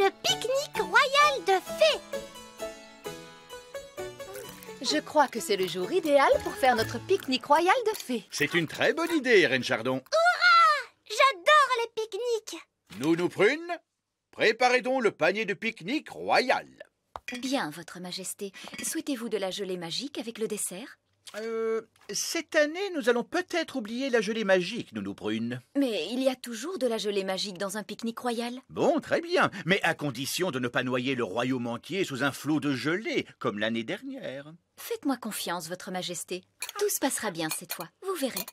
Le pique-nique royal de fées. Je crois que c'est le jour idéal pour faire notre pique-nique royal de fées. C'est une très bonne idée, Reine Chardon. Hurrah! J'adore les pique-niques. Nounou Prune, préparez donc le panier de pique-nique royal. Bien, Votre Majesté. Souhaitez-vous de la gelée magique avec le dessert? Cette année, nous allons peut-être oublier la gelée magique, Nounou Prune. Mais il y a toujours de la gelée magique dans un pique-nique royal. Bon, très bien, mais à condition de ne pas noyer le royaume entier sous un flot de gelée, comme l'année dernière. Faites-moi confiance, Votre Majesté. Tout se passera bien cette fois, vous verrez.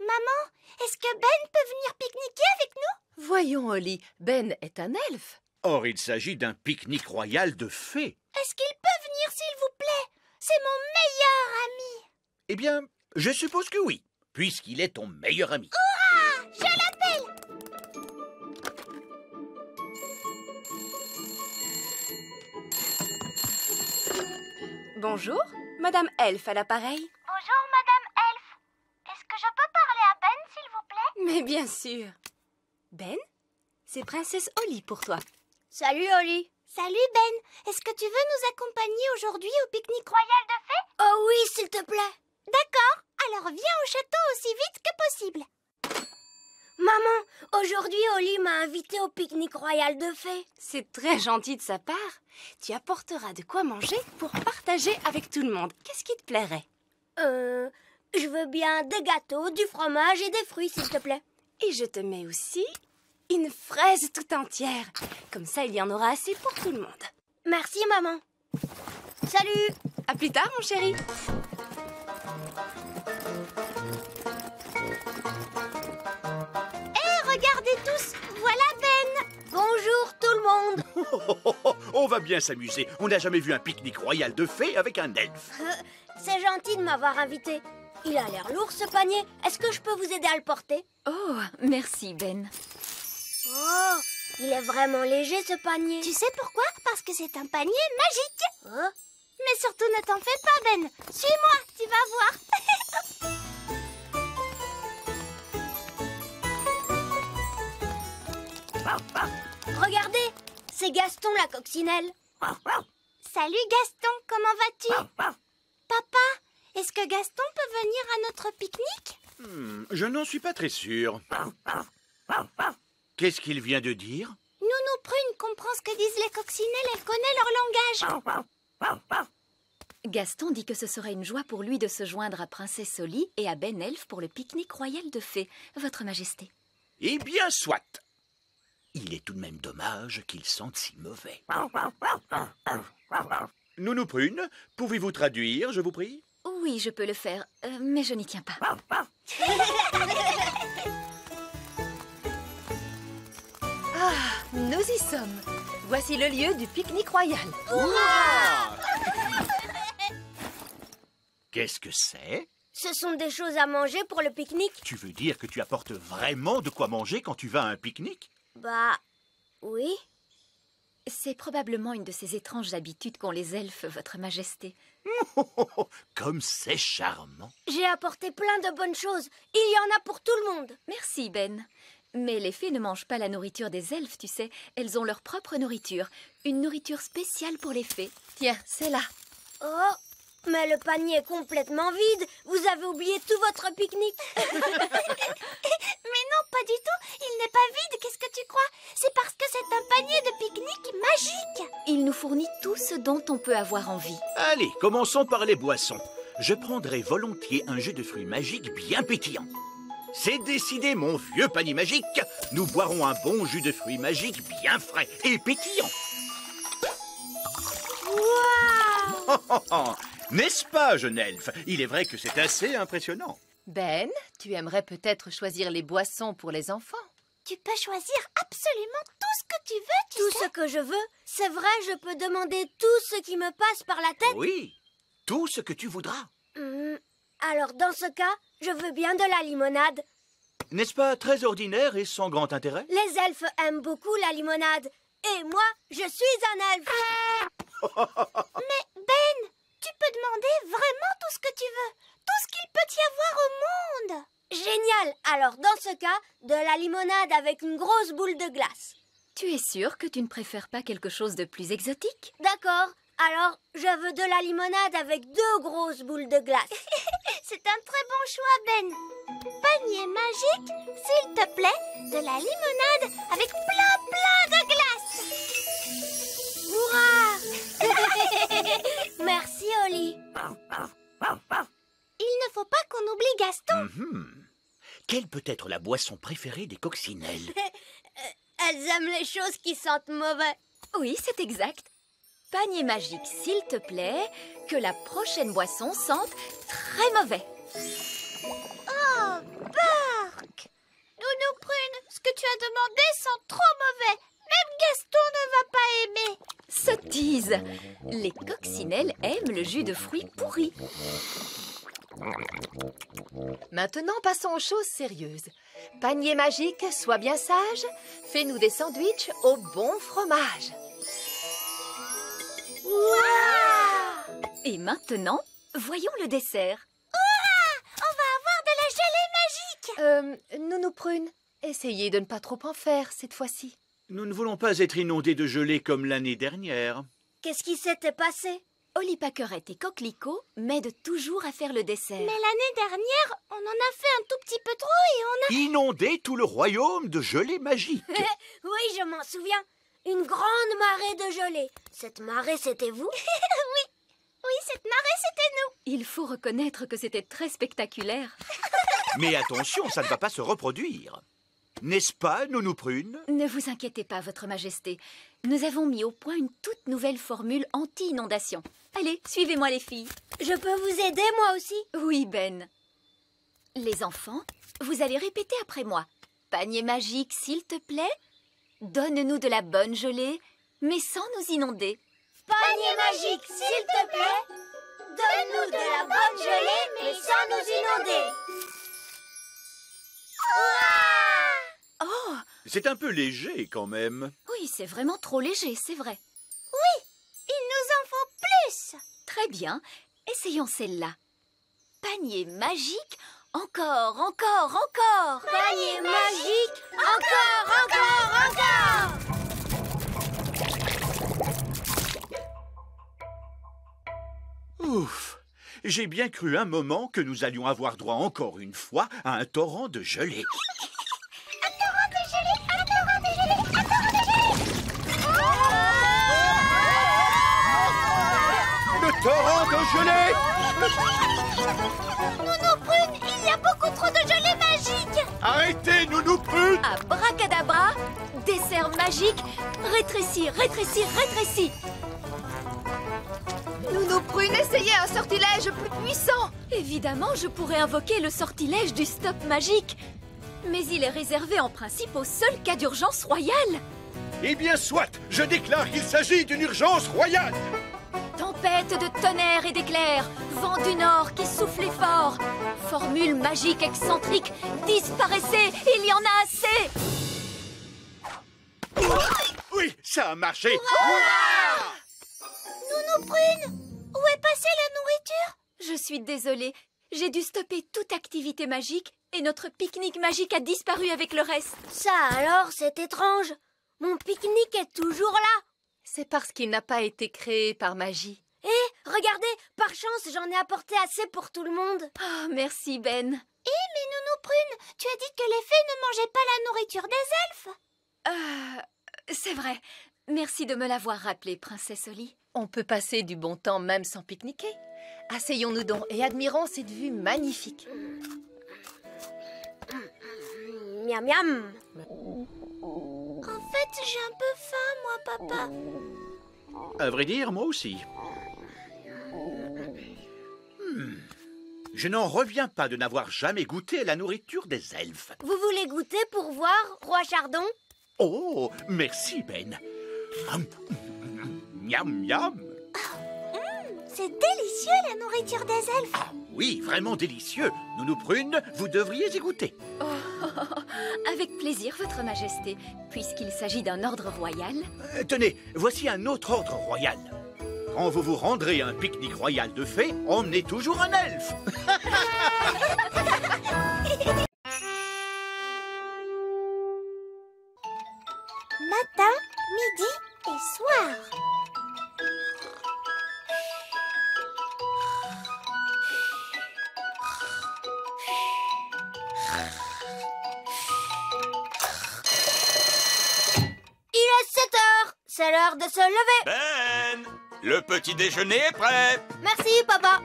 Maman, est-ce que Ben peut venir pique-niquer avec nous? Voyons, Holly, Ben est un elfe. Or, il s'agit d'un pique-nique royal de fées. Est-ce qu'il peut venir, s'il vous plaît? C'est mon meilleur ami. Eh bien, je suppose que oui, puisqu'il est ton meilleur ami. Hurrah! Je l'appelle. Bonjour, Madame Elfe à l'appareil. Bonjour, Madame Elfe. Est-ce que je peux parler à Ben, s'il vous plaît? Mais bien sûr. Ben, c'est Princesse Holly pour toi. Salut, Holly. Salut, Ben. Est-ce que tu veux nous accompagner aujourd'hui au pique-nique royal de fées? Oh oui, s'il te plaît. D'accord. Alors viens au château aussi vite que possible. Maman, aujourd'hui, Holly m'a invitée au pique-nique royal de fées. C'est très gentil de sa part. Tu apporteras de quoi manger pour partager avec tout le monde. Qu'est-ce qui te plairait? Je veux bien des gâteaux, du fromage et des fruits, s'il te plaît. Et je te mets aussi une fraise tout entière. Comme ça, il y en aura assez pour tout le monde. Merci, maman. Salut. À plus tard, mon chéri. Regardez tous, voilà Ben. Bonjour tout le monde. On va bien s'amuser. On n'a jamais vu un pique-nique royal de fées avec un elfe. C'est gentil de m'avoir invité. Il a l'air lourd ce panier. Est-ce que je peux vous aider à le porter? Oh, merci, Ben. Oh, il est vraiment léger ce panier. Tu sais pourquoi? Parce que c'est un panier magique. Oh. Mais surtout ne t'en fais pas, Ben. Suis-moi, tu vas voir. Regardez, c'est Gaston la coccinelle. Salut Gaston, comment vas-tu? Papa, est-ce que Gaston peut venir à notre pique-nique? Je n'en suis pas très sûr. Qu'est-ce qu'il vient de dire? Nounou Prune comprend ce que disent les coccinelles, elle connaît leur langage. Gaston dit que ce serait une joie pour lui de se joindre à Princesse Holly et à Ben Elfe pour le pique-nique royal de fées, Votre Majesté. Eh bien, soit. Il est tout de même dommage qu'ils sentent si mauvais. Nounou Prune, pouvez-vous traduire, je vous prie? Oui, je peux le faire, mais je n'y tiens pas. Ah, nous y sommes. Voici le lieu du pique-nique royal. Hurrah! Qu'est-ce que c'est? Ce sont des choses à manger pour le pique-nique? Tu veux dire que tu apportes vraiment de quoi manger quand tu vas à un pique-nique? Bah, oui. C'est probablement une de ces étranges habitudes qu'ont les elfes, Votre Majesté. Comme c'est charmant. J'ai apporté plein de bonnes choses. Il y en a pour tout le monde. Merci, Ben. Mais les fées ne mangent pas la nourriture des elfes, tu sais. Elles ont leur propre nourriture. Une nourriture spéciale pour les fées. Tiens, c'est là. Oh, mais le panier est complètement vide. Vous avez oublié tout votre pique-nique. Mais non, pas du tout. Il n'est pas vide, qu'est-ce que tu crois? C'est parce que c'est un panier de pique-nique magique. Il nous fournit tout ce dont on peut avoir envie. Allez, commençons par les boissons. Je prendrai volontiers un jus de fruits magiques bien pétillant. C'est décidé, mon vieux panier magique. Nous boirons un bon jus de fruits magiques bien frais et pétillant. Waouh! N'est-ce pas, jeune elfe? Il est vrai que c'est assez impressionnant. Ben, tu aimerais peut-être choisir les boissons pour les enfants. Tu peux choisir absolument tout ce que tu veux, Tout ce que je veux? C'est vrai, je peux demander tout ce qui me passe par la tête? Oui, tout ce que tu voudras. Alors, dans ce cas, je veux bien de la limonade. N'est-ce pas très ordinaire et sans grand intérêt? Les elfes aiment beaucoup la limonade. Et moi, je suis un elfe. Mais Ben, tu peux demander vraiment tout ce que tu veux. Tout ce qu'il peut y avoir au monde. Génial. Alors, dans ce cas, de la limonade avec une grosse boule de glace. Tu es sûre que tu ne préfères pas quelque chose de plus exotique? D'accord. Alors, je veux de la limonade avec 2 grosses boules de glace. C'est un très bon choix, Ben. Panier magique, s'il te plaît, de la limonade avec plein de glace. Hurrah! Merci, Oli. Il ne faut pas qu'on oublie Gaston. Quelle peut être la boisson préférée des coccinelles? Elles aiment les choses qui sentent mauvais. Oui, c'est exact. Panier magique, s'il te plaît, que la prochaine boisson sente très mauvais. Oh, Bark! Nounou Prune, ce que tu as demandé sent trop mauvais. Même Gaston ne va pas aimer. Sottise! Les coccinelles aiment le jus de fruits pourris. Maintenant, passons aux choses sérieuses. Panier magique, sois bien sage. Fais-nous des sandwichs au bon fromage. Waouh! Et maintenant, voyons le dessert. On va avoir de la gelée magique. Nounou Prune, essayez de ne pas trop en faire cette fois-ci. Nous ne voulons pas être inondés de gelée comme l'année dernière. Qu'est-ce qui s'était passé? Oli Pâquerette et Coquelicot m'aident toujours à faire le dessert. Mais l'année dernière, on en a fait un tout petit peu trop et on a... Inonder tout le royaume de gelée magique. Oui, je m'en souviens. Une grande marée de gelée. Cette marée, c'était vous? Oui, cette marée, c'était nous. Il faut reconnaître que c'était très spectaculaire. Mais attention, ça ne va pas se reproduire. N'est-ce pas, Nounou Prune? Ne vous inquiétez pas, Votre Majesté. Nous avons mis au point une toute nouvelle formule anti-inondation. Allez, suivez-moi les filles. Je peux vous aider, moi aussi? Oui, Ben. Les enfants, vous allez répéter après moi. Panier magique, s'il te plaît. Donne-nous de la bonne gelée, mais sans nous inonder. Panier magique, s'il te plaît. Donne-nous de la bonne gelée, mais sans nous inonder. Oh, C'est un peu léger quand même. oui, c'est vraiment trop léger, c'est vrai. Il nous en faut plus. Très bien, essayons celle-là. Panier magique, encore, encore, encore. Panier magique, encore. Ouf! J'ai bien cru un moment que nous allions avoir droit encore une fois à un torrent de gelée. Le torrent de gelée! Nounou Prune, il y a beaucoup trop de gelée magique. Arrêtez, Nounou Prune! Abracadabra, dessert magique, rétrécis, rétrécis, rétrécis. Nounou Prune, essayez un sortilège plus puissant. Évidemment, je pourrais invoquer le sortilège du stop magique. Mais il est réservé en principe au seul cas d'urgence royale. Eh bien, soit! Je déclare qu'il s'agit d'une urgence royale! Tempête de tonnerre et d'éclairs, vent du nord qui soufflait fort. Formule magique excentrique, disparaissez, il y en a assez. Oui, ça a marché! Nounou Prune, où est passée la nourriture? Je suis désolée, j'ai dû stopper toute activité magique et notre pique-nique magique a disparu avec le reste. Ça alors, c'est étrange. Mon pique-nique est toujours là. C'est parce qu'il n'a pas été créé par magie. Eh, regardez, par chance, j'en ai apporté assez pour tout le monde. Oh, merci Ben. Mais Nounou Prune, tu as dit que les fées ne mangeaient pas la nourriture des elfes. C'est vrai. Merci de me l'avoir rappelé, Princesse Oli. On peut passer du bon temps même sans pique-niquer. Asseyons-nous donc et admirons cette vue magnifique. Miam miam. En fait, j'ai un peu faim, moi, papa. À vrai dire, moi aussi. Je n'en reviens pas de n'avoir jamais goûté à la nourriture des elfes. Vous voulez goûter pour voir, Roi Chardon? Oh, merci, Ben. Miam, miam. C'est délicieux, la nourriture des elfes. Ah oui, vraiment délicieux. Nounou Prune, vous devriez y goûter. Avec plaisir, Votre Majesté, puisqu'il s'agit d'un ordre royal. Tenez, voici un autre ordre royal. Quand vous vous rendrez à un pique-nique royal de fées, emmenez toujours un elfe. matin, midi et soir. Il est 7 heures. C'est l'heure de se lever. Ben, le petit déjeuner est prêt. Merci, papa.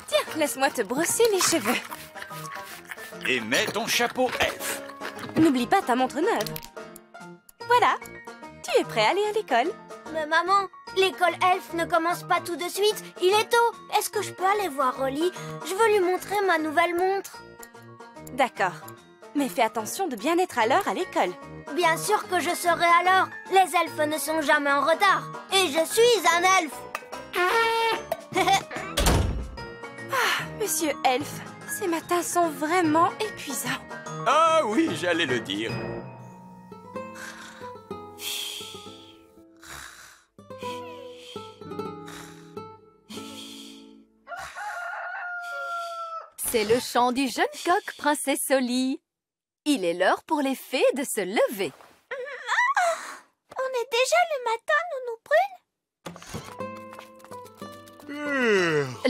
Tiens, laisse-moi te brosser les cheveux. Et mets ton chapeau elfe. N'oublie pas ta montre neuve. Voilà, tu es prêt à aller à l'école. Mais maman, l'école elfe ne commence pas tout de suite. Il est tôt. Est-ce que je peux aller voir Holly? Je veux lui montrer ma nouvelle montre. D'accord, mais fais attention de bien être à l'heure à l'école. Bien sûr que je serai à l'heure. Les elfes ne sont jamais en retard. Et je suis un elfe. Monsieur Elfe, ces matins sont vraiment épuisants. Ah oui, j'allais le dire. C'est le chant du jeune coq, princesse Holly. Il est l'heure pour les fées de se lever. On est déjà le matin, Nounou Prune.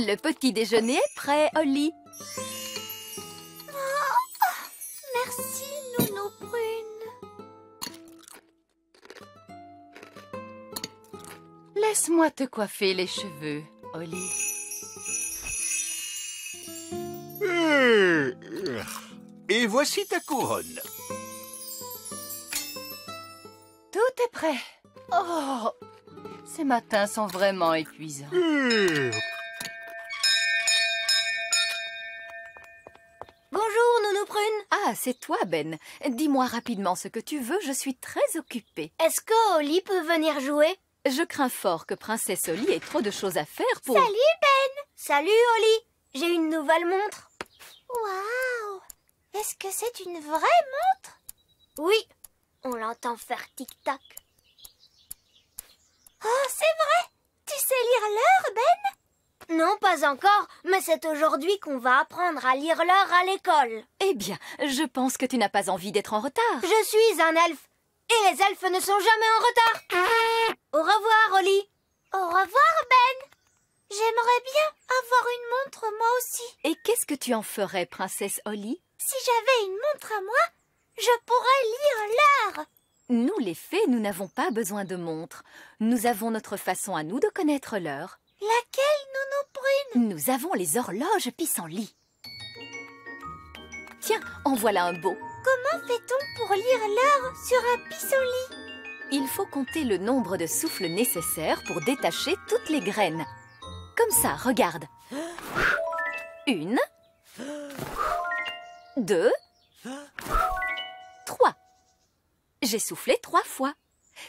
Le petit déjeuner est prêt, Holly. Merci, Nounou Prune. Laisse-moi te coiffer les cheveux, Holly. Et voici ta couronne. Tout est prêt. Oh, ces matins sont vraiment épuisants. Bonjour, Nounou Prune. Ah, c'est toi, Ben. Dis-moi rapidement ce que tu veux, je suis très occupée. Est-ce que Holly peut venir jouer? Je crains fort que Princesse Holly ait trop de choses à faire pour... Salut, Ben. Salut, Holly. J'ai une nouvelle montre. Waouh. Est-ce que c'est une vraie montre? Oui. On l'entend faire tic-tac. Oh, c'est vrai. Tu sais lire l'heure, Ben? Non, pas encore, mais c'est aujourd'hui qu'on va apprendre à lire l'heure à l'école. Eh bien, je pense que tu n'as pas envie d'être en retard. Je suis un elfe, et les elfes ne sont jamais en retard. Au revoir, Holly. Au revoir, Ben. J'aimerais bien avoir une montre, moi aussi. Et qu'est-ce que tu en ferais, Princesse Holly? Si j'avais une montre à moi, je pourrais lire l'heure. Nous, les fées, nous n'avons pas besoin de montre. Nous avons notre façon à nous de connaître l'heure. Laquelle, Nounou Prune? Nous avons les horloges pissenlit. Tiens, en voilà un beau. Comment fait-on pour lire l'heure sur un pissenlit? Il faut compter le nombre de souffles nécessaires pour détacher toutes les graines. Comme ça, regarde. 1, 2, 3. J'ai soufflé 3 fois,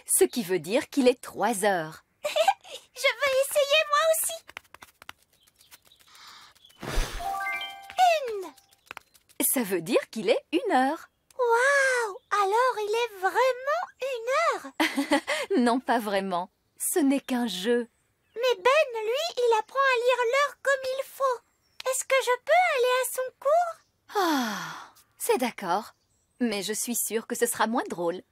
ce qui veut dire qu'il est 3 heures. Je veux essayer moi aussi. 1. Ça veut dire qu'il est 1 heure. Waouh! Alors il est vraiment 1 heure. Non, pas vraiment. Ce n'est qu'un jeu. Mais Ben, lui, il apprend à lire l'heure comme il faut. Est-ce que je peux aller à son cours? Ah, c'est d'accord. Mais je suis sûre que ce sera moins drôle.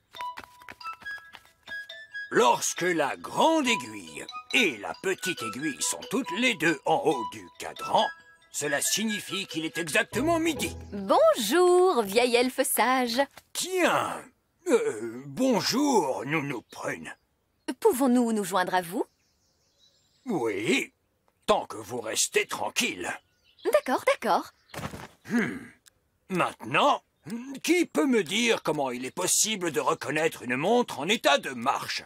Lorsque la grande aiguille et la petite aiguille sont toutes les deux en haut du cadran, cela signifie qu'il est exactement midi. Bonjour, vieil elfe sage. Tiens, bonjour, Nounou Prune. Pouvons-nous nous joindre à vous? Oui, tant que vous restez tranquille. D'accord, d'accord. Maintenant, qui peut me dire comment il est possible de reconnaître une montre en état de marche?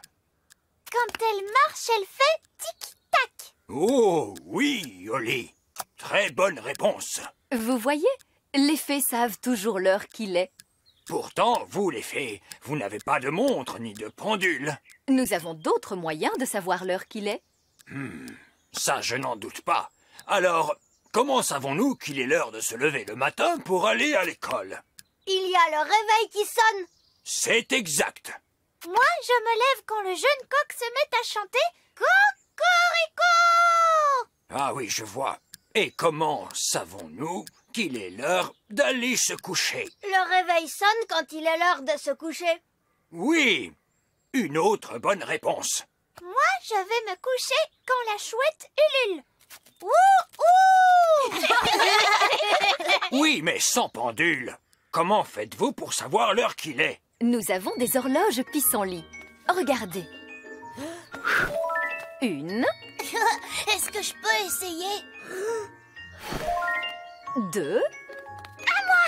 Quand elle marche, elle fait tic-tac. Oh, oui, Holly. Très bonne réponse. Vous voyez, les fées savent toujours l'heure qu'il est. Pourtant, vous, les fées, vous n'avez pas de montre ni de pendule. Nous avons d'autres moyens de savoir l'heure qu'il est. Ça, je n'en doute pas. Alors, comment savons-nous qu'il est l'heure de se lever le matin pour aller à l'école? Il y a le réveil qui sonne. C'est exact. Moi, je me lève quand le jeune coq se met à chanter Cocorico. Ah oui, je vois. Et comment savons-nous qu'il est l'heure d'aller se coucher? Le réveil sonne quand il est l'heure de se coucher. Oui, une autre bonne réponse. Moi, je vais me coucher quand la chouette ulule. Oui, mais sans pendule. Comment faites-vous pour savoir l'heure qu'il est? Nous avons des horloges pissenlit. Regardez. 1, Est-ce que je peux essayer? 2. À moi!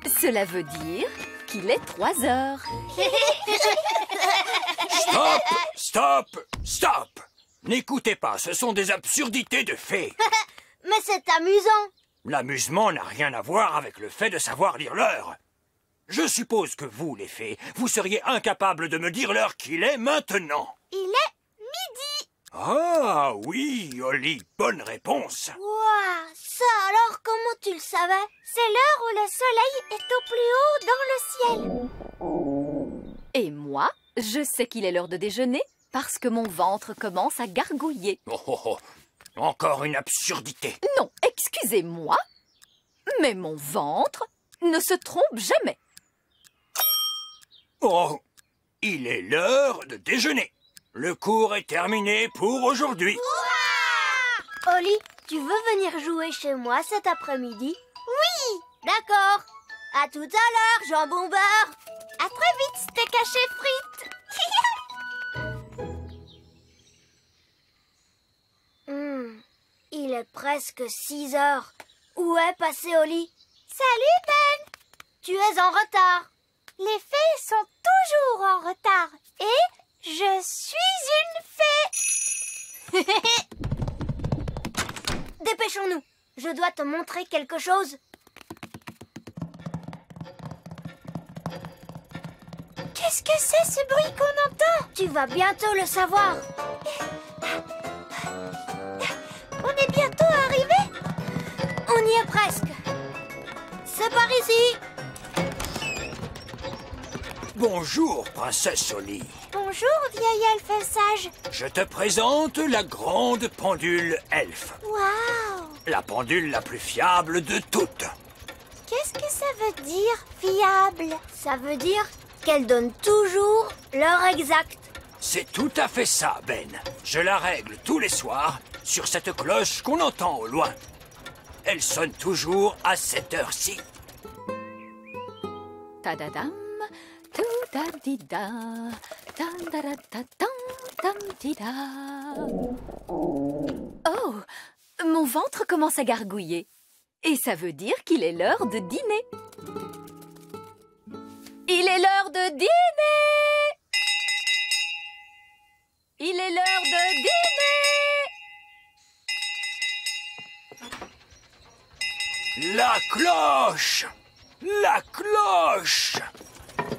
3. Cela veut dire qu'il est 3 heures. Stop! Stop! Stop! N'écoutez pas, ce sont des absurdités de fées. Mais c'est amusant. L'amusement n'a rien à voir avec le fait de savoir lire l'heure. Je suppose que vous, les fées, vous seriez incapables de me dire l'heure qu'il est maintenant. Il est midi. Ah oui, Oli, bonne réponse. Ouah, ça alors, comment tu le savais? C'est l'heure où le soleil est au plus haut dans le ciel. Et moi, je sais qu'il est l'heure de déjeuner parce que mon ventre commence à gargouiller. Oh, oh, oh. Encore une absurdité. Non, excusez-moi, mais mon ventre ne se trompe jamais. Oh, il est l'heure de déjeuner. Le cours est terminé pour aujourd'hui. Oli, tu veux venir jouer chez moi cet après-midi? Oui. D'accord. À tout à l'heure, jambon beurre. À très vite, steak haché frites. Il est presque 6 heures. Où est passé Oli? Salut Ben. Tu es en retard. Les fées sont toujours en retard. Et je suis une fée. Dépêchons-nous. Je dois te montrer quelque chose. Qu'est-ce que c'est ce bruit qu'on entend? Tu vas bientôt le savoir. On est bientôt arrivé? On y est presque. C'est par ici. Bonjour, princesse Oli. Bonjour, vieil elfe sage. Je te présente la grande pendule elfe. Waouh! La pendule la plus fiable de toutes. Qu'est-ce que ça veut dire, fiable? Ça veut dire qu'elle donne toujours l'heure exacte. C'est tout à fait ça, Ben. Je la règle tous les soirs sur cette cloche qu'on entend au loin. Elle sonne toujours à cette heure-ci. Tadadam, tout-da-di-da, tam-da-da-da-tam, tam-di-da. Oh, mon ventre commence à gargouiller. Et ça veut dire qu'il est l'heure de dîner. Il est l'heure de dîner! Il est l'heure de dîner! La cloche! La cloche!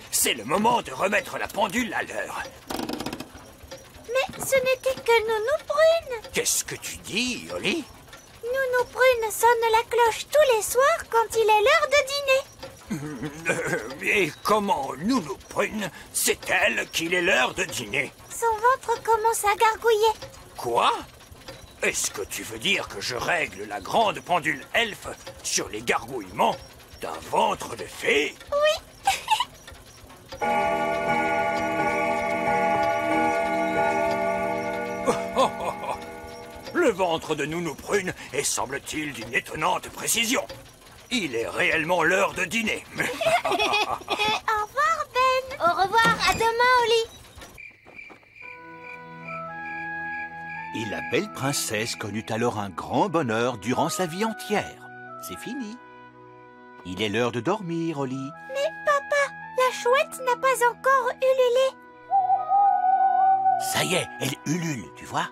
C'est le moment de remettre la pendule à l'heure. Mais ce n'était que Nounou Brune. Qu'est-ce que tu dis, Oli? Nounou Brune sonne la cloche tous les soirs quand il est l'heure de dîner. Et comment Nounou Brune sait-elle qu'il est l'heure de dîner? Son ventre commence à gargouiller. Quoi? Est-ce que tu veux dire que je règle la grande pendule elfe sur les gargouillements d'un ventre de fée? Oui. Le ventre de Nounou Prune est, semble-t-il, d'une étonnante précision. Il est réellement l'heure de dîner. Au revoir, Ben. Au revoir, à demain, Oli. Et la belle princesse connut alors un grand bonheur durant sa vie entière. C'est fini. Il est l'heure de dormir, Oli. Mais papa, la chouette n'a pas encore ululé. Ça y est, elle ulule, tu vois.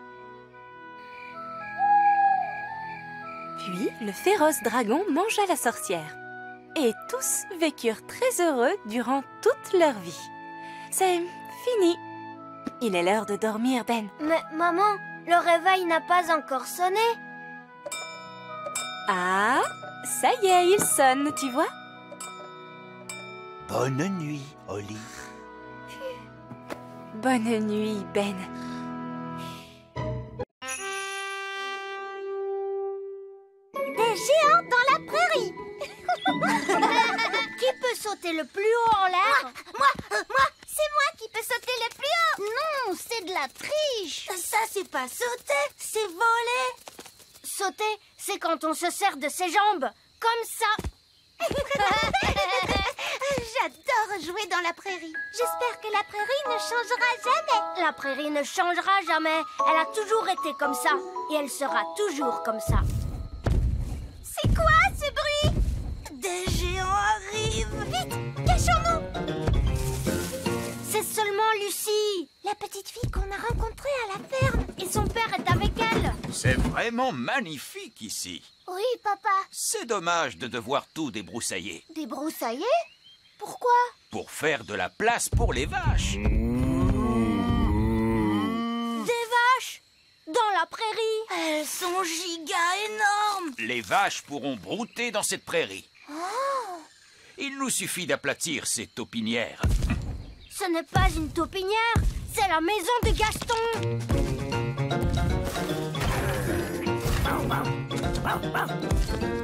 Puis le féroce dragon mangea la sorcière. Et tous vécurent très heureux durant toute leur vie. C'est fini. Il est l'heure de dormir, Ben. Mais maman, le réveil n'a pas encore sonné. Ah, ça y est, il sonne, tu vois? Bonne nuit, Oli. Bonne nuit, Ben. Des géants dans la prairie. Qui sauter le plus haut en l'air? Moi, c'est moi qui peux sauter le plus haut. Non, c'est de la triche. Ça, c'est pas sauter, c'est voler. Sauter, c'est quand on se sert de ses jambes, comme ça. J'adore jouer dans la prairie. J'espère que la prairie ne changera jamais. La prairie ne changera jamais. Elle a toujours été comme ça. Et elle sera toujours comme ça. C'est quoi ce bruit? Des géants arrivent. Vite, cachons-nous. C'est seulement Lucie, la petite fille qu'on a rencontrée à la ferme. Et son père est avec elle. C'est vraiment magnifique ici. Oui, papa. C'est dommage de devoir tout débroussailler. Débroussailler? Pourquoi? Pour faire de la place pour les vaches. Des vaches? Dans la prairie? Elles sont giga énormes. Les vaches pourront brouter dans cette prairie. Oh. Il nous suffit d'aplatir ces taupinières. Ce n'est pas une taupinière, c'est la maison de Gaston.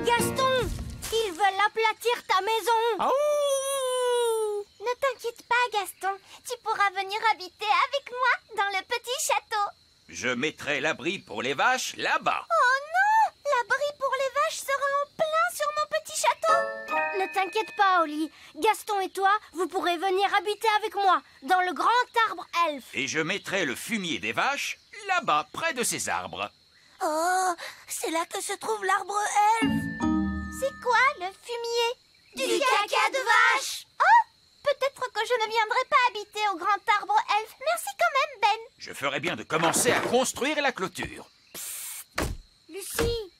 Gaston, ils veulent aplatir ta maison. Ne t'inquiète pas, Gaston. Tu pourras venir habiter avec moi dans le petit château. Je mettrai l'abri pour les vaches là-bas. Oh non! L'abri pour les vaches sera en plein sur mon petit château. Ne t'inquiète pas, Oli. Gaston et toi, vous pourrez venir habiter avec moi dans le grand arbre elfe. Et je mettrai le fumier des vaches là-bas, près de ces arbres. Oh, c'est là que se trouve l'arbre elfe. C'est quoi le fumier? Du caca de vache. Oh, peut-être que je ne viendrai pas habiter au grand arbre elfe. Merci quand même, Ben. Je ferai bien de commencer à construire la clôture. Lucie!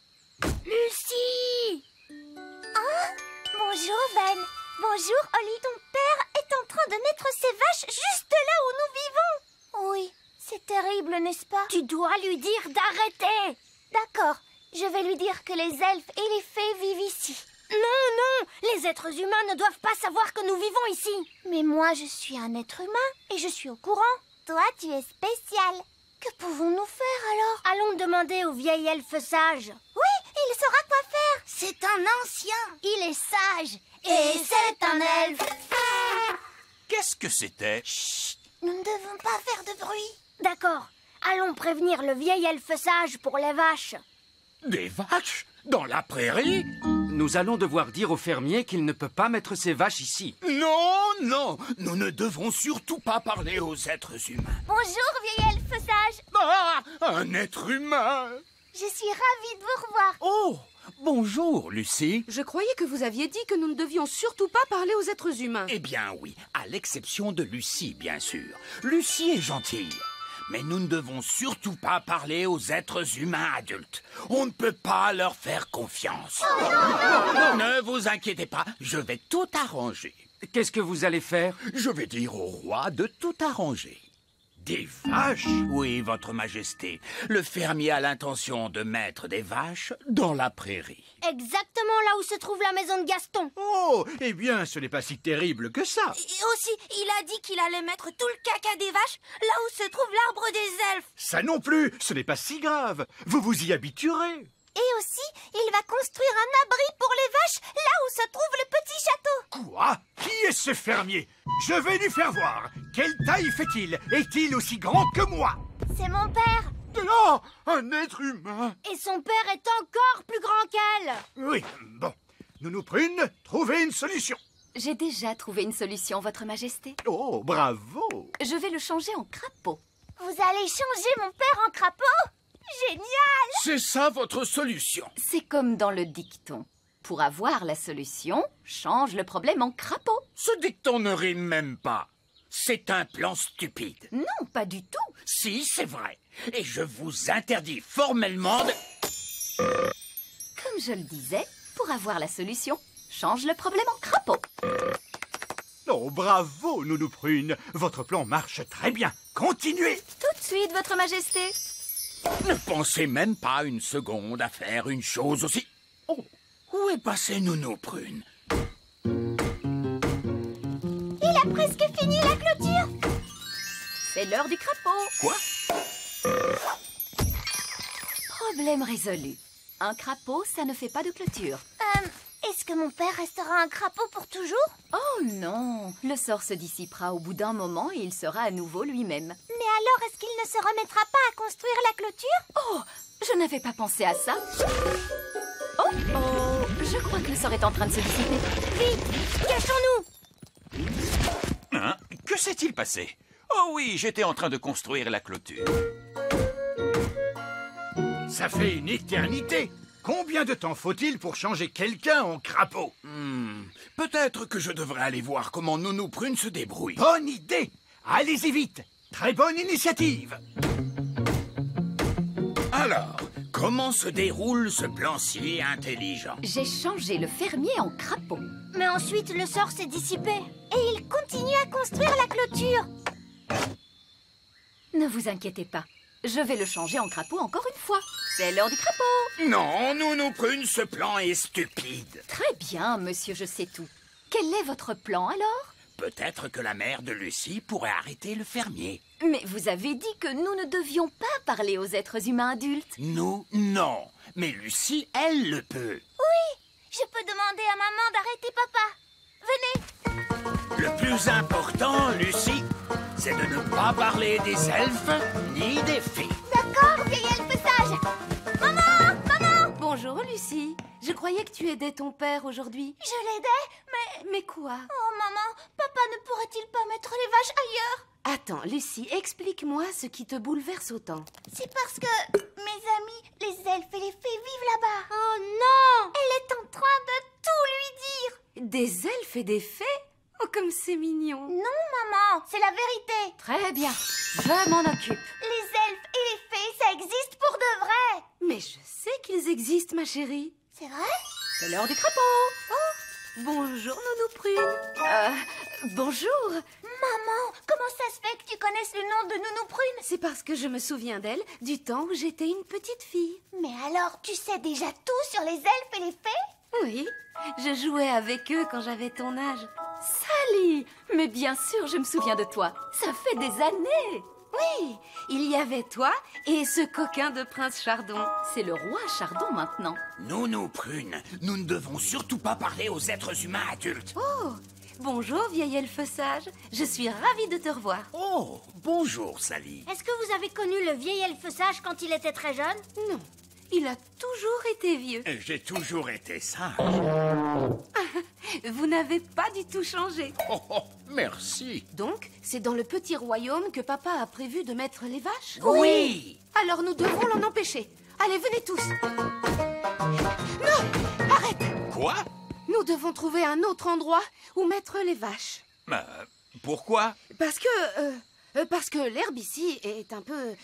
Lucie! Ah, bonjour, Ben. Bonjour, Oli. Ton père est en train de mettre ses vaches juste là où nous vivons. Oui, c'est terrible, n'est-ce pas? Tu dois lui dire d'arrêter. D'accord, je vais lui dire que les elfes et les fées vivent ici. Non, non, les êtres humains ne doivent pas savoir que nous vivons ici. Mais moi, je suis un être humain et je suis au courant. Toi, tu es spécial. Que pouvons-nous faire alors? Allons demander au vieil elfe sage. Oui, il saura quoi faire. C'est un ancien. Il est sage. Et c'est un elfe. Qu'est-ce que c'était? Chut, nous ne devons pas faire de bruit. D'accord, allons prévenir le vieil elfe sage pour les vaches. Des vaches? Dans la prairie? Nous allons devoir dire au fermier qu'il ne peut pas mettre ses vaches ici. Non, non, nous ne devons surtout pas parler aux êtres humains. Bonjour, vieil elfe sage. Ah, un être humain! Je suis ravie de vous revoir. Oh, bonjour, Lucie. Je croyais que vous aviez dit que nous ne devions surtout pas parler aux êtres humains. Eh bien oui, à l'exception de Lucie, bien sûr. Lucie est gentille. Mais nous ne devons surtout pas parler aux êtres humains adultes. On ne peut pas leur faire confiance. Ne vous inquiétez pas, je vais tout arranger. Qu'est-ce que vous allez faire? Je vais dire au roi de tout arranger. Des vaches? Oui, votre majesté. Le fermier a l'intention de mettre des vaches dans la prairie. Exactement là où se trouve la maison de Gaston. Oh, eh bien, ce n'est pas si terrible que ça. Et aussi, il a dit qu'il allait mettre tout le caca des vaches là où se trouve l'arbre des elfes. Ça non plus, ce n'est pas si grave. Vous vous y habituerez. Et aussi, il va construire un abri pour les vaches là où se trouve le petit château. Quoi? Qui est ce fermier? Je vais lui faire voir. Quelle taille fait-il? Est-il aussi grand que moi? C'est mon père. Non, un être humain. Et son père est encore plus grand qu'elle. Oui, bon. Nounou Prune, trouvez une solution. J'ai déjà trouvé une solution, votre majesté. Oh, bravo. Je vais le changer en crapaud. Vous allez changer mon père en crapaud? Génial! C'est ça votre solution? C'est comme dans le dicton. Pour avoir la solution, change le problème en crapaud. Ce dicton ne rime même pas. C'est un plan stupide. Non, pas du tout. Si, c'est vrai. Et je vous interdis formellement de... Comme je le disais, pour avoir la solution, change le problème en crapaud. Oh, bravo, Nounou Prune. Votre plan marche très bien. Continuez. Tout de suite, votre majesté. Ne pensez même pas une seconde à faire une chose aussi... Oh, où est passé Nounou Prune? Il a presque fini la clôture. C'est l'heure du crapaud. Quoi? Problème résolu. Un crapaud, ça ne fait pas de clôture. Est-ce Est-ce que mon père restera un crapaud pour toujours? Oh non, le sort se dissipera au bout d'un moment et il sera à nouveau lui-même. Mais alors, est-ce qu'il ne se remettra pas à construire la clôture? Oh, je n'avais pas pensé à ça. Oh, je crois que le sort est en train de se dissiper. Vite, cachons-nous! Hein? Que s'est-il passé? Oh oui, j'étais en train de construire la clôture. Ça fait une éternité. Combien de temps faut-il pour changer quelqu'un en crapaud? Peut-être que je devrais aller voir comment Nounou Prune se débrouille. Bonne idée! Allez-y vite! Très bonne initiative! Alors, comment se déroule ce plan si intelligent? J'ai changé le fermier en crapaud. Mais ensuite, le sort s'est dissipé. Et il continue à construire la clôture. Ne vous inquiétez pas. Je vais le changer en crapaud encore une fois. C'est l'heure du crapaud. Non, Nounou Prune, ce plan est stupide. Très bien, monsieur, je sais tout. Quel est votre plan alors? Peut-être que la mère de Lucie pourrait arrêter le fermier. Mais vous avez dit que nous ne devions pas parler aux êtres humains adultes. Nous, non. Mais Lucie, elle le peut. Oui, je peux demander à maman d'arrêter papa. Venez. Le plus important, Lucie, c'est de ne pas parler des elfes ni des fées. D'accord, vieille elfe sage. Maman, maman! Bonjour, Lucie. Je croyais que tu aidais ton père aujourd'hui. Je l'aidais, Mais quoi? Oh maman, papa ne pourrait-il pas mettre les vaches ailleurs? Attends, Lucie, explique-moi ce qui te bouleverse autant. C'est parce que mes amis, les elfes et les fées vivent là-bas. Oh non! Elle est en train de tout lui dire. Des elfes et des fées? Oh, comme c'est mignon. Non, maman, c'est la vérité. Très bien, je m'en occupe. Les elfes et les fées, ça existe pour de vrai. Mais je sais qu'ils existent, ma chérie. C'est vrai? C'est l'heure du crapaud. Bonjour, Nounou Prune. Bonjour. Maman, comment ça se fait que tu connaisses le nom de Nounou Prune? C'est parce que je me souviens d'elle du temps où j'étais une petite fille. Mais alors, tu sais déjà tout sur les elfes et les fées? Oui, je jouais avec eux quand j'avais ton âge. Sally, mais bien sûr, je me souviens de toi. Ça fait des années. Oui, il y avait toi et ce coquin de Prince Chardon. C'est le roi Chardon maintenant. Nounou Prune, nous ne devons surtout pas parler aux êtres humains adultes. Oh, bonjour, vieille elfe sage. Je suis ravie de te revoir. Oh, bonjour, Sally. Est-ce que vous avez connu le vieil elfe sage quand il était très jeune? Non, il a toujours été vieux. J'ai toujours été sage. Vous n'avez pas du tout changé. Oh, merci. Donc, c'est dans le petit royaume que papa a prévu de mettre les vaches? Oui. Alors nous devons l'en empêcher. Allez, venez tous. Non, arrête. Quoi? Nous devons trouver un autre endroit où mettre les vaches. Pourquoi? Parce que l'herbe ici est un peu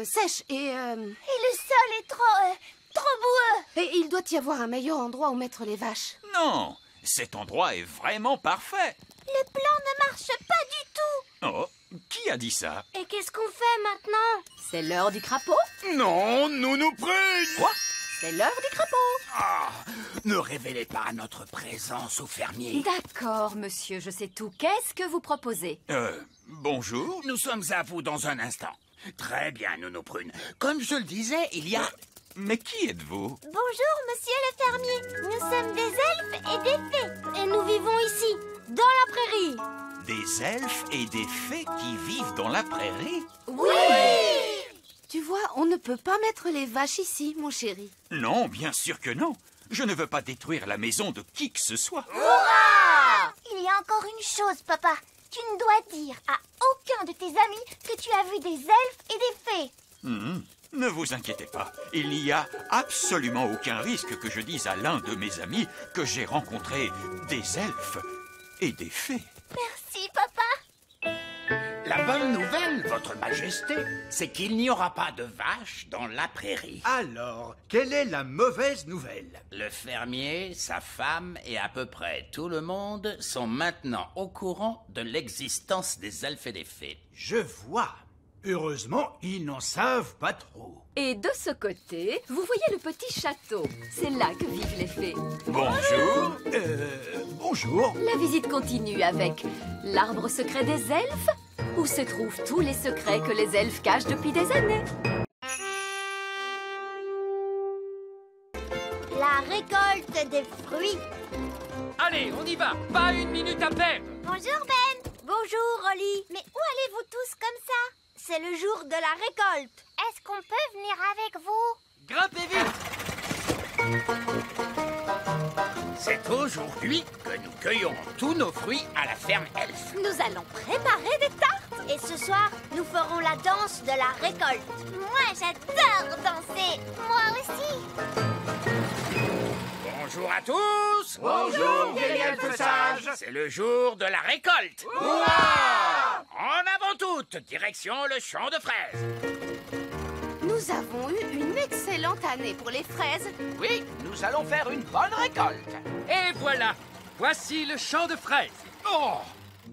sèche et le sol est trop boueux. et il doit y avoir un meilleur endroit où mettre les vaches. Non, cet endroit est vraiment parfait. Le plan ne marche pas du tout. Oh, qui a dit ça? Et qu'est-ce qu'on fait maintenant? C'est l'heure du crapaud. Non, Nounou Prune. Quoi? C'est l'heure du crapaud. Ah, ne révélez pas notre présence au fermier. D'accord, monsieur, je sais tout. Qu'est-ce que vous proposez? Bonjour. Nous sommes à vous dans un instant. Très bien, Nounou Prune. Comme je le disais, il y a... Mais qui êtes-vous? Bonjour, monsieur le fermier. Nous sommes des elfes et des fées. Et nous vivons ici, dans la prairie. Des elfes et des fées qui vivent dans la prairie? Oui! Tu vois, on ne peut pas mettre les vaches ici, mon chéri. Non, bien sûr que non. Je ne veux pas détruire la maison de qui que ce soit. Il y a encore une chose, papa. Tu ne dois dire à aucun de tes amis que tu as vu des elfes et des fées. Ne vous inquiétez pas. Il n'y a absolument aucun risque que je dise à l'un de mes amis que j'ai rencontré des elfes et des fées. Merci, papa. La bonne nouvelle, votre majesté, c'est qu'il n'y aura pas de vaches dans la prairie. Alors, quelle est la mauvaise nouvelle? Le fermier, sa femme et à peu près tout le monde sont maintenant au courant de l'existence des elfes et des fées. Je vois. Heureusement, ils n'en savent pas trop. Et de ce côté, vous voyez le petit château. C'est là que vivent les fées. Bonjour. Bonjour. La visite continue avec l'arbre secret des elfes, où se trouvent tous les secrets que les elfes cachent depuis des années. La récolte des fruits. Allez, on y va. Pas une minute à perdre. Bonjour Ben. Bonjour Rolly. Mais où allez-vous tous comme ça? C'est le jour de la récolte. Est-ce qu'on peut venir avec vous? Grimpez vite. C'est aujourd'hui que nous cueillons tous nos fruits à la ferme Elf. Nous allons préparer des tartes. Et ce soir, nous ferons la danse de la récolte. Moi, j'adore danser. Moi aussi. Bonjour à tous. Bonjour, vieil elfe sage. C'est le jour de la récolte. Hurrah! En avant toute, direction le champ de fraises. Nous avons eu une excellente année pour les fraises. Oui, nous allons faire une bonne récolte. Et voilà. Voici le champ de fraises. Oh!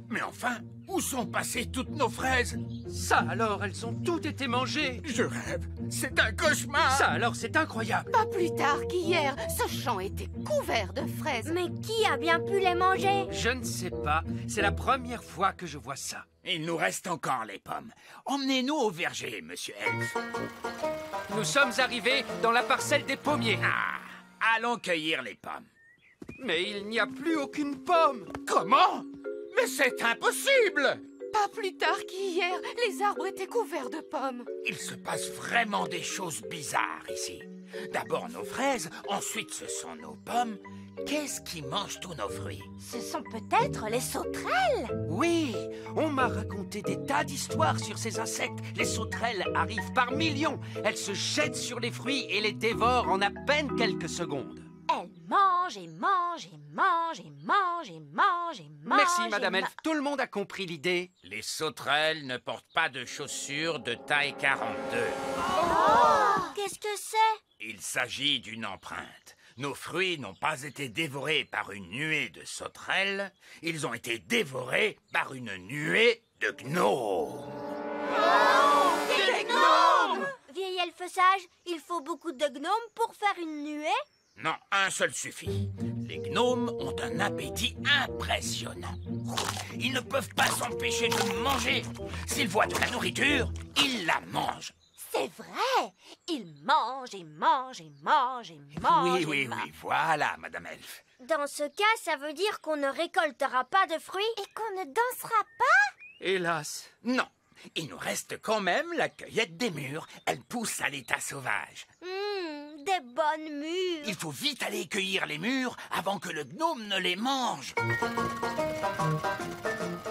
Mais enfin, où sont passées toutes nos fraises? Ça alors, elles ont toutes été mangées. Je rêve. C'est un cauchemar. Ça alors, c'est incroyable. Pas plus tard qu'hier, ce champ était couvert de fraises. Mais qui a bien pu les manger? Je ne sais pas. C'est la première fois que je vois ça. Il nous reste encore les pommes. Emmenez-nous au verger, monsieur Elf. Nous sommes arrivés dans la parcelle des pommiers. Ah, allons cueillir les pommes. Mais il n'y a plus aucune pomme. Comment? Mais c'est impossible! Pas plus tard qu'hier, les arbres étaient couverts de pommes. Il se passe vraiment des choses bizarres ici. D'abord nos fraises, ensuite ce sont nos pommes. Qu'est-ce qui mange tous nos fruits? Ce sont peut-être les sauterelles. Oui, on m'a raconté des tas d'histoires sur ces insectes. Les sauterelles arrivent par millions. Elles se jettent sur les fruits et les dévorent en à peine quelques secondes. Elles mangent et mangent et mangent et mangent et mangent et mangent. Merci, Madame Elf. Tout le monde a compris l'idée. Les sauterelles ne portent pas de chaussures de taille 42. Qu'est-ce que c'est? Il s'agit d'une empreinte. Nos fruits n'ont pas été dévorés par une nuée de sauterelles, ils ont été dévorés par une nuée de gnomes. Des gnomes! Vieil elfe sage, il faut beaucoup de gnomes pour faire une nuée? Non, un seul suffit. Les gnomes ont un appétit impressionnant. Ils ne peuvent pas s'empêcher de manger. S'ils voient de la nourriture, ils la mangent. C'est vrai! Ils mangent et mangent et mangent et mangent. Oui, voilà, Madame Elf. Dans ce cas, ça veut dire qu'on ne récoltera pas de fruits et qu'on ne dansera pas? Hélas. Non, il nous reste quand même la cueillette des mûres. Elle pousse à l'état sauvage. Des bonnes mûres. Il faut vite aller cueillir les mûres avant que le gnome ne les mange.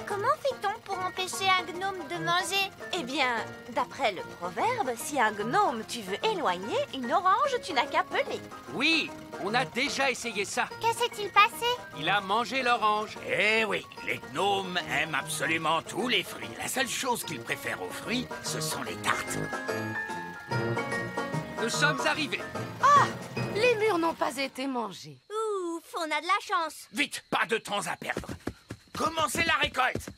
Comment fait-on pour empêcher un gnome de manger? Eh bien, d'après le proverbe, si un gnome tu veux éloigner, une orange tu n'as qu'à peler. Oui, on a déjà essayé ça. Que s'est-il passé? Il a mangé l'orange. Eh oui, les gnomes aiment absolument tous les fruits. La seule chose qu'ils préfèrent aux fruits, ce sont les tartes. Nous sommes arrivés. Les mûres n'ont pas été mangées. Ouf, on a de la chance. Vite, pas de temps à perdre. Commencez la récolte.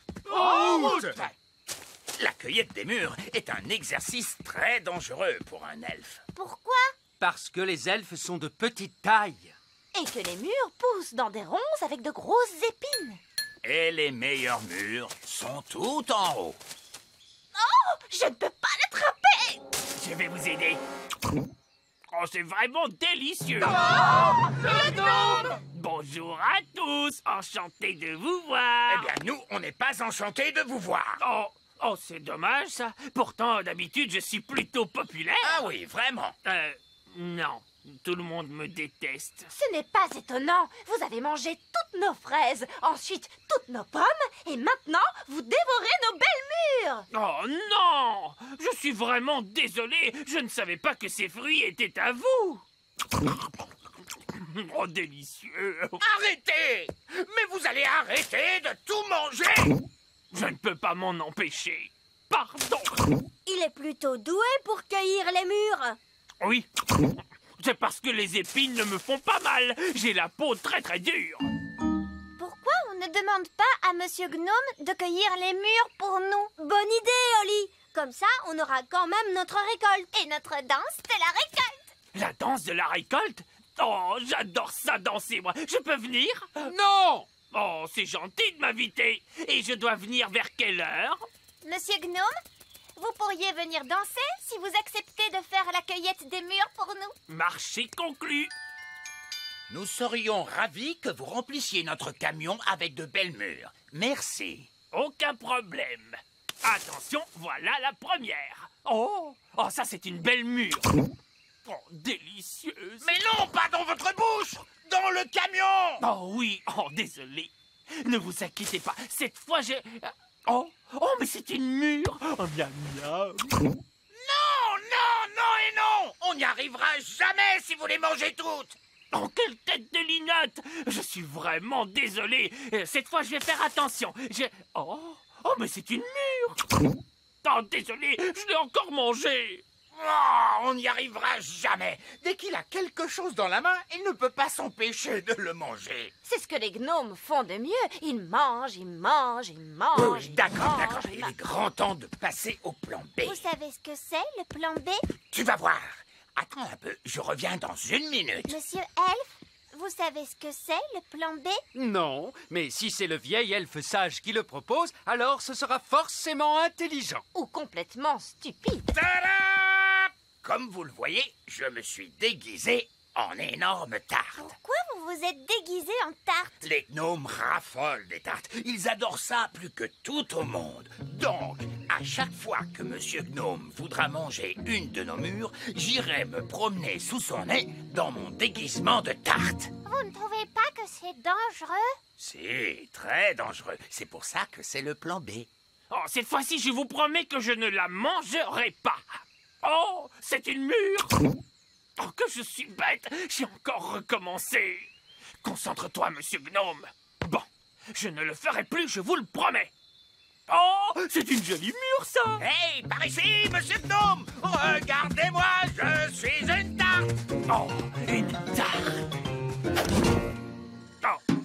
La cueillette des mûres est un exercice très dangereux pour un elfe. Pourquoi? Parce que les elfes sont de petite taille. Et que les mûres poussent dans des ronces avec de grosses épines. Et les meilleurs mûres sont tout en haut. Je ne peux pas l'attraper! Je vais vous aider. Oh, c'est vraiment délicieux. Le gnome! Bonjour à tous, enchanté de vous voir. Eh bien, nous, on n'est pas enchantés de vous voir. Oh, c'est dommage, ça. Pourtant, d'habitude, je suis plutôt populaire. Ah oui, vraiment. Non. Tout le monde me déteste. Ce n'est pas étonnant. Vous avez mangé toutes nos fraises, ensuite toutes nos pommes, et maintenant, vous dévorez nos belles mûres. Oh non! Je suis vraiment désolé. Je ne savais pas que ces fruits étaient à vous. Oh, délicieux. Arrêtez! Mais vous allez arrêter de tout manger! Je ne peux pas m'en empêcher. Pardon. Il est plutôt doué pour cueillir les mûres. Oui. C'est parce que les épines ne me font pas mal. J'ai la peau très très dure. Pourquoi on ne demande pas à Monsieur Gnome de cueillir les mûres pour nous? Bonne idée, Oli. Comme ça, on aura quand même notre récolte. Et notre danse de la récolte. La danse de la récolte? Oh, j'adore ça danser, moi. Je peux venir? Non! Oh, c'est gentil de m'inviter. Et je dois venir vers quelle heure? Monsieur Gnome, vous pourriez venir danser si vous acceptez de faire la cueillette des mûres pour nous. Marché conclu. Nous serions ravis que vous remplissiez notre camion avec de belles mûres. Merci. Aucun problème. Attention, voilà la première. Oh, ça c'est une belle mûre. Oh, délicieuse. Mais non, pas dans votre bouche! Dans le camion! Oh oui, désolé. Ne vous inquiétez pas, cette fois j'ai... Oh, mais c'est une mûre. Oh, miam, miam. Non, et non! On n'y arrivera jamais si vous les mangez toutes! Oh, quelle tête de linotte! Je suis vraiment désolé. Cette fois, je vais faire attention. Oh, mais c'est une mûre! Oh, désolé, je l'ai encore mangée. Oh, on n'y arrivera jamais. Dès qu'il a quelque chose dans la main, il ne peut pas s'empêcher de le manger. C'est ce que les gnomes font de mieux. Ils mangent, ils mangent, ils mangent. Oui, d'accord. Il est grand temps de passer au plan B. Vous savez ce que c'est, le plan B? Tu vas voir. Attends un peu, je reviens dans 1 minute. Monsieur Elf, vous savez ce que c'est, le plan B? Non, mais si c'est le vieil elfe sage qui le propose, alors ce sera forcément intelligent. Ou complètement stupide. Tada! Comme vous le voyez, je me suis déguisé en énorme tarte. Pourquoi vous vous êtes déguisé en tarte? Les gnomes raffolent des tartes. Ils adorent ça plus que tout au monde. Donc, à chaque fois que Monsieur Gnome voudra manger une de nos mûres, j'irai me promener sous son nez dans mon déguisement de tarte. Vous ne trouvez pas que c'est dangereux? C'est très dangereux. C'est pour ça que c'est le plan B. Oh, cette fois-ci, je vous promets que je ne la mangerai pas. Oh, c'est une mûre. Oh, que je suis bête. J'ai encore recommencé. Concentre-toi, Monsieur Gnome. Bon, je ne le ferai plus, je vous le promets. Oh, c'est une jolie mûre, ça. Hey, par ici, Monsieur Gnome. Regardez-moi, je suis une tarte. Oh, une tarte.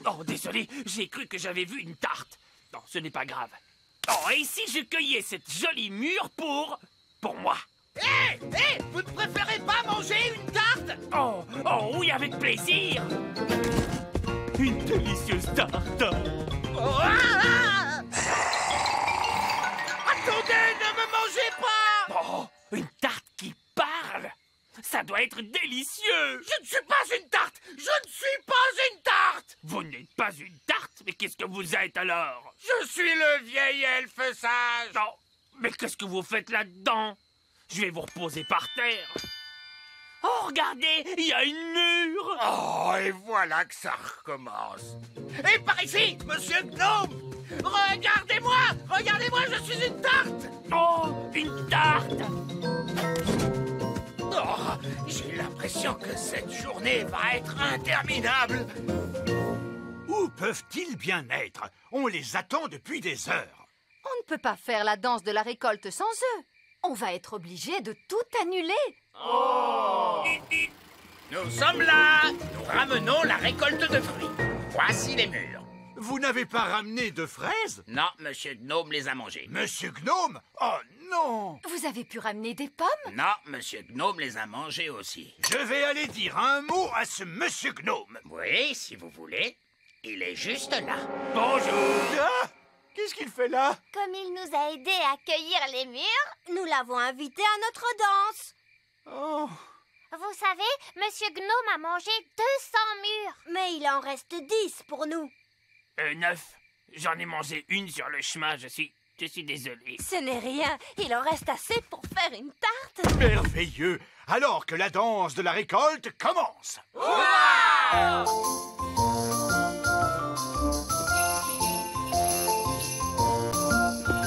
Oh, désolé, j'ai cru que j'avais vu une tarte. Non, ce n'est pas grave. Oh, et ici, je cueillais cette jolie mûre pour moi. Hé, vous ne préférez pas manger une tarte? Oh, oui, avec plaisir. Une délicieuse tarte. Attendez, ne me mangez pas! Oh, une tarte qui parle. Ça doit être délicieux. Je ne suis pas une tarte. Je ne suis pas une tarte. Vous n'êtes pas une tarte, mais qu'est-ce que vous êtes alors? Je suis le vieil elfe sage. Non, mais qu'est-ce que vous faites là-dedans? Je vais vous reposer par terre. Oh, regardez, il y a une mûre. Oh, et voilà que ça recommence. Et par ici, Monsieur Gnome. Regardez-moi, je suis une tarte. Oh, une tarte. Oh, j'ai l'impression que cette journée va être interminable. Où peuvent-ils bien être? On les attend depuis des heures. On ne peut pas faire la danse de la récolte sans eux. On va être obligé de tout annuler. Oh! Nous sommes là. Nous ramenons la récolte de fruits. Voici les mûres. Vous n'avez pas ramené de fraises? Non, Monsieur Gnome les a mangées. Monsieur Gnome? Oh non! Vous avez pu ramener des pommes? Non, Monsieur Gnome les a mangées aussi. Je vais aller dire un mot à ce Monsieur Gnome. Oui, si vous voulez. Il est juste là. Bonjour. Ah! Qu'est-ce qu'il fait là? Comme il nous a aidés à cueillir les mûres, nous l'avons invité à notre danse. Oh! Vous savez, Monsieur Gnome a mangé 200 mûres, mais il en reste 10 pour nous. 9. J'en ai mangé une sur le chemin, je suis désolé. Ce n'est rien. Il en reste assez pour faire une tarte. Merveilleux! Alors que la danse de la récolte commence!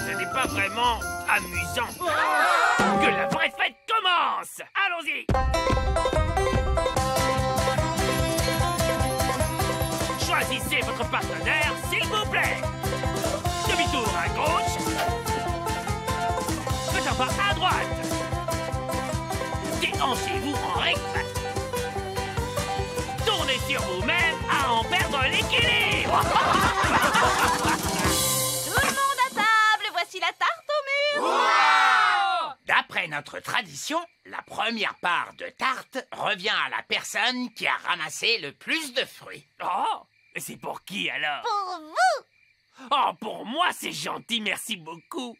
Ce n'est pas vraiment amusant. Que la vraie fête commence. Allons-y. Choisissez votre partenaire, s'il vous plaît. Demi-tour à gauche. Faites un pas à droite. Déhanchez-vous en recte. Tournez sur vous-même à en perdre l'équilibre. Tout le monde à table. Voici la tarte aux mûres. D'après notre tradition, la première part de tarte revient à la personne qui a ramassé le plus de fruits. Oh, mais c'est pour qui alors? Pour vous! Oh, pour moi, c'est gentil, merci beaucoup.